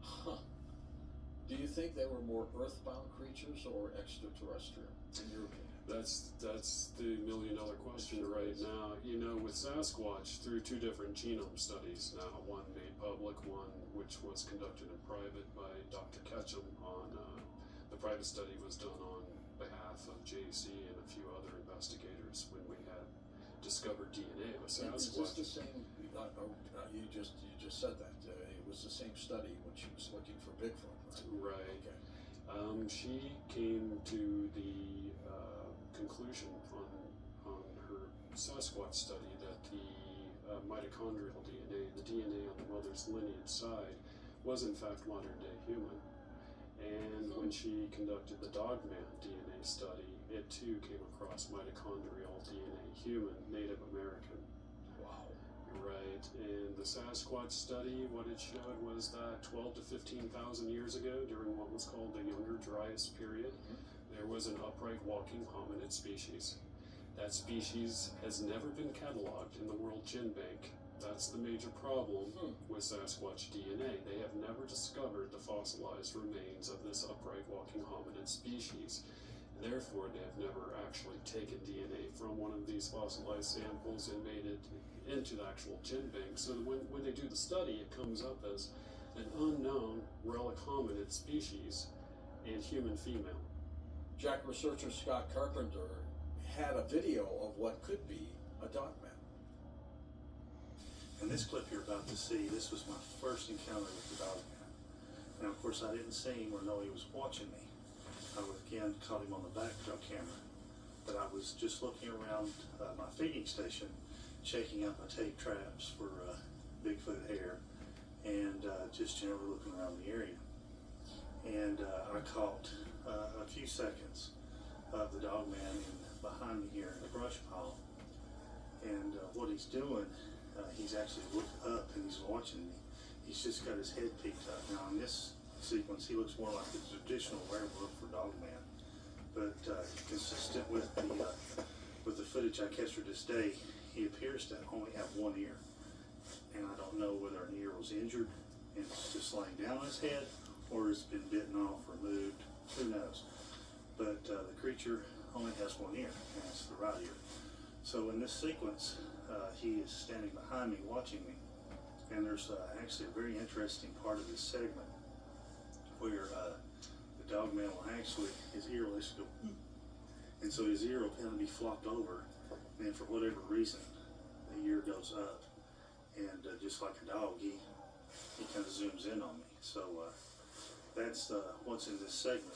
Huh. Do you think they were more earthbound creatures or extraterrestrial, in your opinion? That's the million-dollar question right now. You know, with Sasquatch, through two different genome studies now, one made public, one which was conducted in private by Dr. Ketchum on, the private study was done on behalf of JC and a few other investigators when we had discovered DNA with Sasquatch. Is this the same, you just said that, it was the same study when she was looking for Bigfoot, right? Right. Okay. She came to the conclusion on her Sasquatch study that the mitochondrial DNA, the DNA on the mother's lineage side, was in fact modern day human. And when she conducted the Dogman DNA study, it too came across mitochondrial DNA human, Native American. Wow. Right, and the Sasquatch study, what it showed was that 12 to 15,000 years ago, during what was called the Younger Dryas period, there was an upright walking hominid species. That species has never been cataloged in the World Gene Bank. That's the major problem with Sasquatch DNA. They have never discovered the fossilized remains of this upright walking hominid species. Therefore, they have never actually taken DNA from one of these fossilized samples and made it into the actual gene bank. So when they do the study, it comes up as an unknown relic hominid species and human female. Jack researcher Scott Carpenter had a video of what could be a Dogman. And this clip you're about to see, this was my first encounter with the Dogman. Now, of course, I didn't see him or know he was watching me. I again caught him on the back trail camera, but I was just looking around my feeding station, checking out my tape traps for Bigfoot hair, and just generally looking around the area. And I caught a few seconds of the Dogman behind me here in the brush pile. And what he's doing, he's actually looked up and he's watching me. He's just got his head peeked up. Now in this sequence, he looks more like the traditional werewolf for Dogman. But consistent with the footage I captured this day, he appears to only have one ear. And I don't know whether an ear was injured and it's just laying down on his head, or it's been bitten off, removed, who knows. But the creature only has one ear, and it's the right ear. So in this sequence, he is standing behind me, watching me. And there's actually a very interesting part of this segment where the Dogman will actually, his ear will actually go, and so his ear will kind of be flopped over, and for whatever reason, the ear goes up. And just like a dog, he kind of zooms in on me. So that's what's in this segment.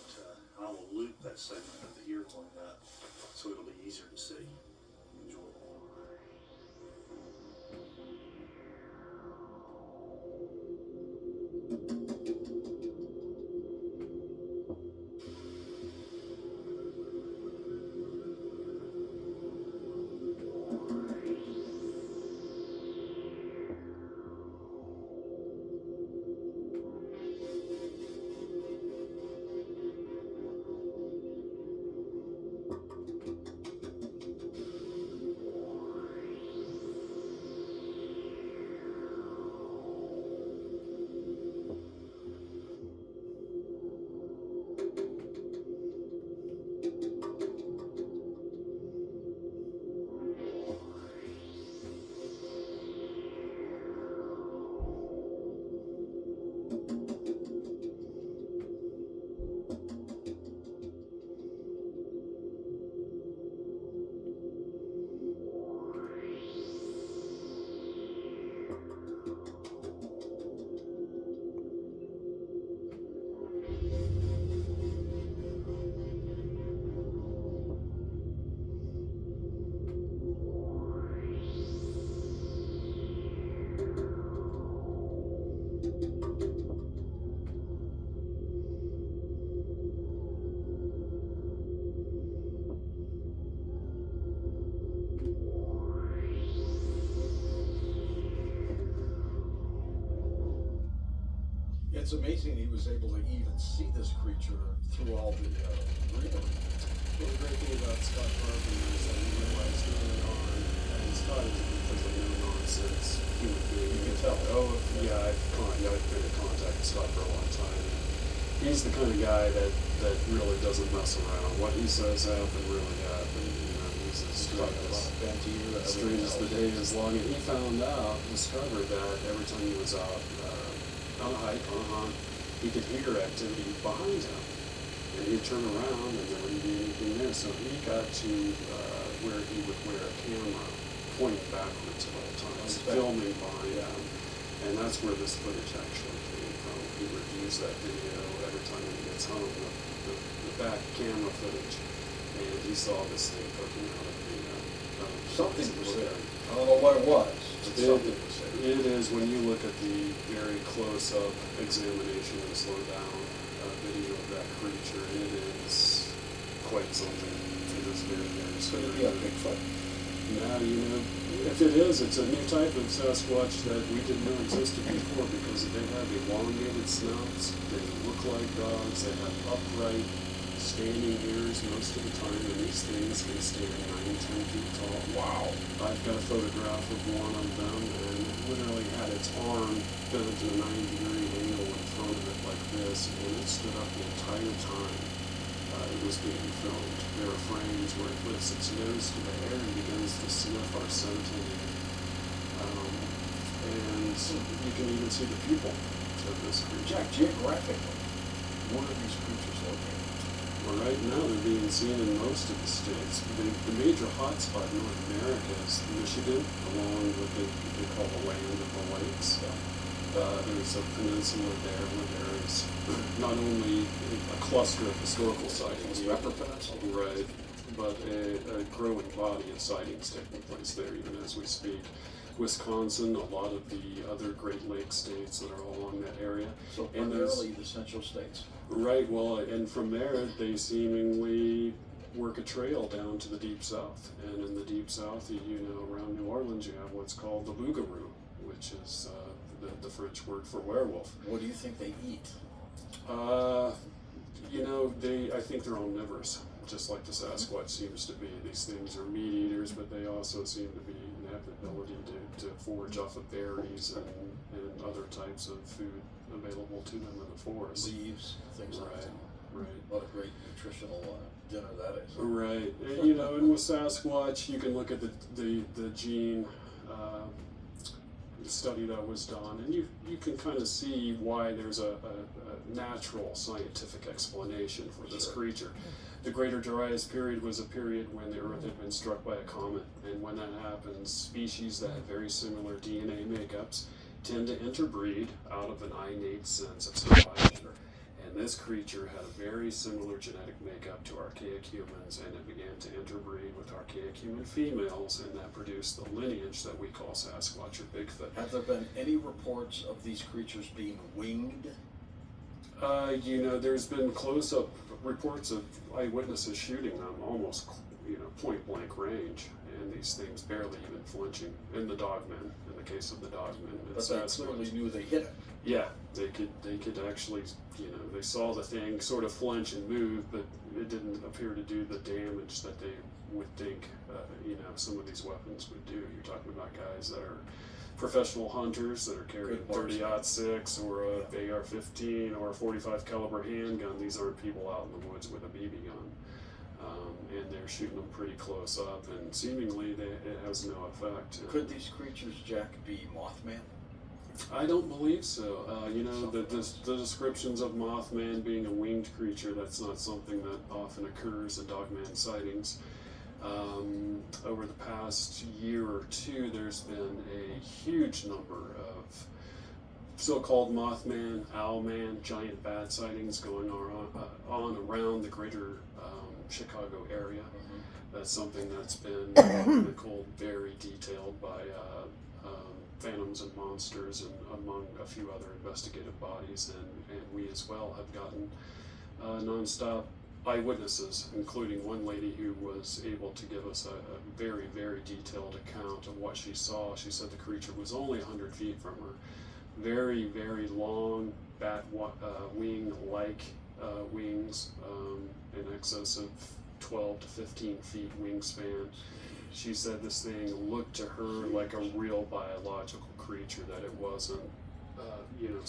I will loop that segment of the ear going up, so it'll be easier to see. Enjoy. It's amazing he was able to even see this creature through all the greenery. Well, the great thing about Scott Carpenter is that he realized early on, and Scott is a completely no-nonsense human being. You can tell. Oh, yeah, I've been in contact with Scott for a long time. He's the kind of guy that really doesn't mess around. What he says happened really happened. You know, he's as strange as the day is long. And he discovered that every time he was out on a hike, on a hunt, he could hear activity behind him. And he'd turn around and there wouldn't be anything there. So he got to where he would wear a camera pointing backwards at all times, filming behind him. And that's where this footage actually came from. He reviews that video every time he gets home, the back camera footage, and he saw this thing poking out of the something was there. I don't know what it was, but something was there. It is when you look at the very close-up examination and slow down video of that creature, it is quite something. It is very, very It's going to scary. be a Bigfoot. Now, you know, if it is, it's a new type of Sasquatch that we didn't know existed before because they have elongated snouts, they look like dogs, they have upright standing ears most of the time, and these things can stand 9-10 feet tall. Wow. I've got a photograph of one of them, and it literally had its arm bent at a 90-degree angle in front of it like this, and it stood up the entire time it was being filmed. There are frames where it lifts its nose to the air and begins to sniff our scent in the air. And you can even see the pupil of this creature. Jack, geographically, where are these creatures located? Well, right now they're being seen in most of the states. The major hotspot in North America is Michigan, along with they call the land of the lakes. There's a peninsula there where there is not only a cluster of historical sightings, The Upper Peninsula. right, but a growing body of sightings taking place there even as we speak. Wisconsin, a lot of the other Great Lakes states that are along that area. So And there's- primarily the central states. Right, well, and from there, they seemingly work a trail down to the deep south. And in the deep south, you know, around New Orleans, you have what's called the loup-garou, which is the French word for werewolf. What do you think they eat? You know, I think they're omnivorous, just like the Sasquatch seems to be. These things are meat eaters, but they also seem to have the ability to forage off of berries and other types of food available to them in the forest. Leaves, things like that. Right. What a great nutritional dinner that is. Right, and, you know, and with Sasquatch, you can look at the gene study that was done, and you can kind of see why there's a natural scientific explanation for this Sure. creature. The Greater Dryas period was a period when the Earth had been struck by a comet, and when that happens, species that have very similar DNA makeups tend to interbreed out of an innate sense of survival. And this creature had a very similar genetic makeup to archaic humans, and it began to interbreed with archaic human females, and that produced the lineage that we call Sasquatch or Bigfoot. Have there been any reports of these creatures being winged? You know, there's been close-up reports of eyewitnesses shooting them almost, you know, point-blank range, and these things barely even flinching. In the dogmen, in the case of the dogmen, and But they clearly Sasquatch. knew they hit it. Yeah, they could actually, you know, they saw the thing sort of flinch and move, but it didn't appear to do the damage that they would think, you know, some of these weapons would do. You're talking about guys that are professional hunters that are carrying Good marksmen. 30-06 or a AR-15 or a 45 caliber handgun. These aren't people out in the woods with a BB gun. And they're shooting them pretty close up, and seemingly it has no effect. Could these creatures, Jack, be Mothman? I don't believe so. You know, the descriptions of Mothman being a winged creature, that's not something that often occurs in dogman sightings. Over the past year or two, there's been a huge number of so-called Mothman, Owlman, giant bat sightings going on around the greater Chicago area. That's something that's been chronicled very detailed by Phantoms and Monsters and among a few other investigative bodies, and we as well have gotten nonstop eyewitnesses, including one lady who was able to give us a very, very detailed account of what she saw. She said the creature was only 100 feet from her. Very, very long bat wing-like wings, in excess of 12 to 15 feet wingspan. She said this thing looked to her like a real biological creature, that it wasn't,